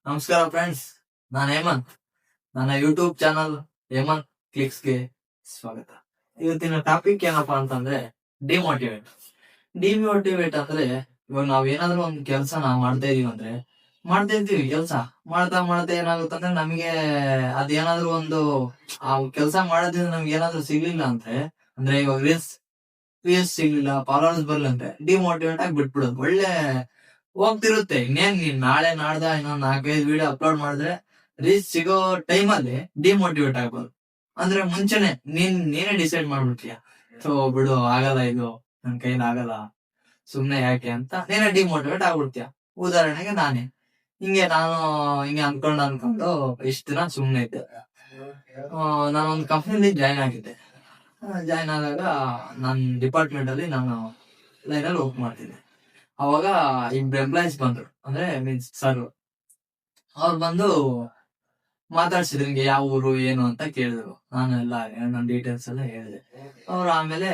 ನಮಸ್ಕಾರ ಫ್ರೆಂಡ್ಸ್, ನಾನು ಹೇಮಂತ್. ನನ್ನ ಯೂಟ್ಯೂಬ್ ಚಾನಲ್ ಹೇಮಂತ್ ಕ್ಲಿಕ್ಸ್ಗೆ ಸ್ವಾಗತ. ಇವತ್ತಿನ ಟಾಪಿಕ್ ಏನಪ್ಪಾ ಅಂತಂದ್ರೆ ಡಿಮೋಟಿವೇಟ್. ಡಿಮೋಟಿವೇಟ್ ಅಂದ್ರೆ ಇವಾಗ ನಾವ್ ಏನಾದ್ರು ಒಂದ್ ಕೆಲಸ ನಾವ್ ಮಾಡ್ತಾ ಇದೀವಿ ಅಂದ್ರೆ ಮಾಡ್ತಾ ಇರ್ತೀವಿ. ಕೆಲಸ ಮಾಡ್ತಾ ಮಾಡ್ತಾ ಏನಾಗುತ್ತಂದ್ರೆ ನಮಗೆ ಅದೇನಾದ್ರು ಒಂದು ಆ ಕೆಲಸ ಮಾಡೋದ್ರಿಂದ ನಮ್ಗೆ ಏನಾದ್ರು ಸಿಗ್ಲಿಲ್ಲ ಅಂದ್ರೆ ಇವಾಗ ವ್ಯೂಸ್ ಸಿಗ್ಲಿಲ್ಲ, ಫಾಲೋವರ್ಸ್ ಬರ್ಲಿಲ್ಲ ಅಂದ್ರೆ ಡಿಮೋಟಿವೇಟ್ ಆಗಿ ಬಿಟ್ಬಿಡೋದು. ಒಳ್ಳೆ ಹೋಗ್ತಿರುತ್ತೆ. ಇನ್ನೇನ್ ನೀನ್ ನಾಳೆ ನಾಡ್ದ ಇನ್ನೊಂದ್ 4-5 ವಿಡಿಯೋ ಅಪ್ಲೋಡ್ ಮಾಡಿದ್ರೆ ರೀಚ್ ಸಿಗೋ ಟೈಮ್ ಅಲ್ಲಿ ಡಿಮೋಟಿವೇಟ್ ಆಗ್ಬೋದು. ಅಂದ್ರೆ ಮುಂಚೆನೆ ನೀನೇ ಡಿಸೈಡ್ ಮಾಡ್ಬಿಡ್ತೀಯ, ಸೊ ಬಿಡು ಆಗಲ್ಲ, ಇದು ನನ್ ಕೈಲಿ ಆಗಲ್ಲ, ಸುಮ್ನೆ ಯಾಕೆ ಅಂತ ನೀನೇ ಡಿಮೋಟಿವೇಟ್ ಆಗ್ಬಿಡ್ತೀಯ. ಉದಾಹರಣೆಗೆ ನಾನು ಅನ್ಕೊಂಡು ಇಷ್ಟ ದಿನ ಸುಮ್ನೆ ಇದ್ದೆ. ನಾನೊಂದ್ ಕಂಪ್ನಿಲಿ ಜಾಯ್ನ್ ಆಗಿದ್ದೆ. ಜಾಯ್ನ್ ಆದಾಗ ನನ್ ಡಿಪಾರ್ಟ್ಮೆಂಟ್ ಅಲ್ಲಿ ನಾನು ಲೈನಲ್ಲಿ ವರ್ಕ್ ಮಾಡ್ತಿದ್ದೆ. ಅವಾಗ ಇಬ್ರು ಎಂಪ್ಲಾಯೀಸ್ ಬಂದ್ರು, ಅಂದ್ರೆ ಮೀನ್ಸ್ ಸರ್. ಅವ್ರು ಬಂದು ಮಾತಾಡ್ಸಿದ್ರು, ಹಿಂಗೆ ಯಾವ ಊರು ಏನು ಅಂತ ಕೇಳಿದ್ರು. ನಾನು ಎಲ್ಲ ನನ್ನ ಡೀಟೇಲ್ಸ್ ಎಲ್ಲ ಹೇಳಿದೆ. ಅವ್ರು ಆಮೇಲೆ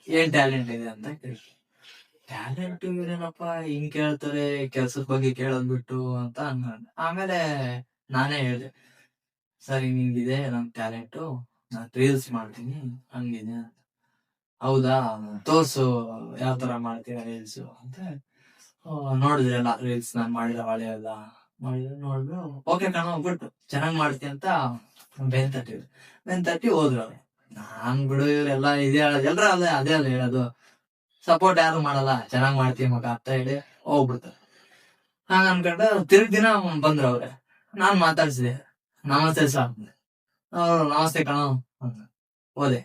ಏನ್ ಟ್ಯಾಲೆಂಟ್ ಇದೆ ಅಂತ ಕೇಳಿದ್ರು. ಟ್ಯಾಲೆಂಟ್ ಇವ್ರೇನಪ್ಪ ಹಿಂಗ್ ಕೇಳ್ತಾರೆ, ಕೆಲ್ಸದ ಬಗ್ಗೆ ಕೇಳೋದ್ ಬಿಟ್ಟು ಅಂತ ಅನ್ಕೊಂಡೆ. ಆಮೇಲೆ ನಾನೇ ಹೇಳಿದೆ, ಸರ್ ಹಿಂಗಿದೆ ನನ್ ಟ್ಯಾಲೆಂಟು, ನಾನ್ ರೀಲ್ಸ್ ಮಾಡ್ತೀನಿ, ಹಂಗಿದೆ ಅಂತ. ಹೌದಾ, ತೋರ್ಸು ಯಾವ ತರ ಮಾಡ್ತೀರಾ ರೀಲ್ಸ್ ಅಂತ. ನೋಡಿದ್ರಲ್ಲ ರೀಲ್ಸ್ ನಾನ್ ಮಾಡಿದ ಹಳೆ ಎಲ್ಲ ನೋಡಿದ್ರು. ಓಕೆ ಕಣ, ಹೋಗ್ಬಿಟ್ಟು ಚೆನ್ನಾಗ್ ಮಾಡ್ತೀನಿ ಅಂತ ಬೆನ್ ತಟ್ಟಿ ಹೋದ್ರು ಅವ್ರು. ನಾನ್ ಬಿಡು, ಇವ್ರೆಲ್ಲ ಇದೇ ಹೇಳೋದು, ಎಲ್ರ ಅದೇ ಅಲ್ಲ ಹೇಳೋದು, ಸಪೋರ್ಟ್ ಯಾರು ಮಾಡಲ್ಲ, ಚೆನ್ನಾಗ್ ಮಾಡ್ತೀವಿ ಮಗ ಅಂತ ಹೇಳಿ ಹೋಗ್ಬಿಡ್ತಾರೆ. ಹಾಗ ಅನ್ಕೊಂಡ ತಿರ್ಗ್ ದಿನ ಬಂದ್ರು ಅವ್ರೆ. ನಾನ್ ಮಾತಾಡ್ಸಿದೆ, ನಮಸ್ತೆ ಸರ್. ಅವ್ರು ನಮಸ್ತೆ ಕಣ ಅಂತ ಹೋದೆ.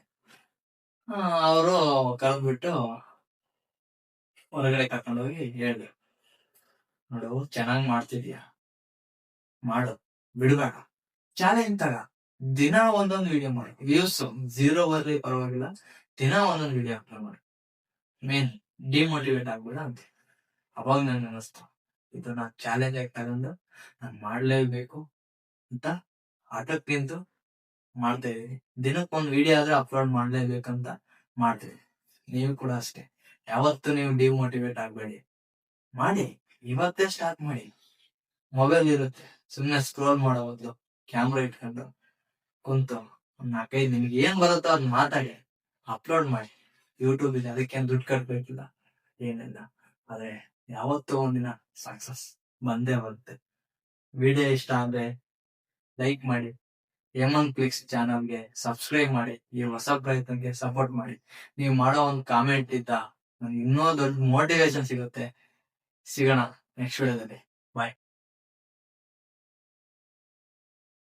ಅವರು ಕರೆದ್ಬಿಟ್ಟು ಹೊರಗಡೆ ಕರ್ಕೊಂಡೋಗಿ ಹೇಳಿದ್ರು, ನೋಡು ಚೆನ್ನಾಗ್ ಮಾಡ್ತಿದ್ಯಾ, ಮಾಡು, ಬಿಡ್ಬೇಡ, ಚಾಲೆಂಜ್ ತಗ, ದಿನ ಒಂದೊಂದು ವಿಡಿಯೋ ಮಾಡಿ. ವ್ಯೂಸ್ 0 ಬರ್ಲಿ ಪರವಾಗಿಲ್ಲ, ದಿನ ಒಂದೊಂದು ವಿಡಿಯೋ ಅಪ್ಲೋಡ್ ಮಾಡಿ. ಮೇನ್ ಡಿಮೋಟಿವೇಟ್ ಆಗ್ಬೇಡ ಅಂತ. ಅವಾಗ ನನ್ಗೆ ಅನಿಸ್ತು, ಇದು ನಾ ಚಾಲೆಂಜ್ ಆಗಿ ತಗೊಂಡು ನಾನ್ ಮಾಡ್ಲೇಬೇಕು ಅಂತ ಆಟಕ್ ನಿಂತು ಮಾಡ್ತಾ ಇದೀನಿ. ದಿನಕ್ಕೊಂದ್ ವಿಡಿಯೋ ಆದ್ರೆ ಅಪ್ಲೋಡ್ ಮಾಡ್ಲೇಬೇಕಂತ ಮಾಡ್ತೀವಿ. ನೀವು ಕೂಡ ಅಷ್ಟೇ, ಯಾವತ್ತು ನೀವು ಡಿಮೋಟಿವೇಟ್ ಆಗ್ಬೇಡಿ, ಮಾಡಿ. ಇವತ್ತೇ ಸ್ಟಾರ್ಟ್ ಮಾಡಿ. ಮೊಬೈಲ್ ಇರುತ್ತೆ, ಸುಮ್ನೆ ಸ್ಕ್ರೋಲ್ ಮಾಡೋ ಬದಲು ಕ್ಯಾಮ್ರಾ ಇಟ್ಕೊಂಡು ಕುಂತು ಒಂದ್ 4-5 ನಿಮ್ಗೆ ಏನ್ ಬರುತ್ತೋ ಅದ್ ಮಾತಾಡಿ, ಅಪ್ಲೋಡ್ ಮಾಡಿ. ಯೂಟ್ಯೂಬ್ ಇದೆ, ಅದಕ್ಕೇನ್ ದುಡ್ಡು ಕಟ್ಬೇಕಿಲ್ಲ, ಏನಿಲ್ಲ. ಆದ್ರೆ ಯಾವತ್ತೂ ಒಂದಿನ ಸಕ್ಸಸ್ ಬಂದೇ ಬರುತ್ತೆ. ವಿಡಿಯೋ ಇಷ್ಟ ಆದ್ರೆ ಲೈಕ್ ಮಾಡಿ, ಹೇಮಂತ್ ಕ್ಲಿಕ್ಸ್ ಚಾನಲ್ಗೆ ಸಬ್ಸ್ಕ್ರೈಬ್ ಮಾಡಿ, ಈ ಹೊಸ ಪ್ರಯತ್ನಕ್ಕೆ ಸಪೋರ್ಟ್ ಮಾಡಿ. ನೀವು ಮಾಡೋ ಒಂದು ಕಾಮೆಂಟ್ ಇದ್ದ ನನ್ಗೆ ಇನ್ನೂ ದೊಡ್ಡ ಮೋಟಿವೇಶನ್ ಸಿಗುತ್ತೆ. ಸಿಗೋಣ ನೆಕ್ಸ್ಟ್ ವಿಡಿಯೋದಲ್ಲಿ. ಬಾಯ್.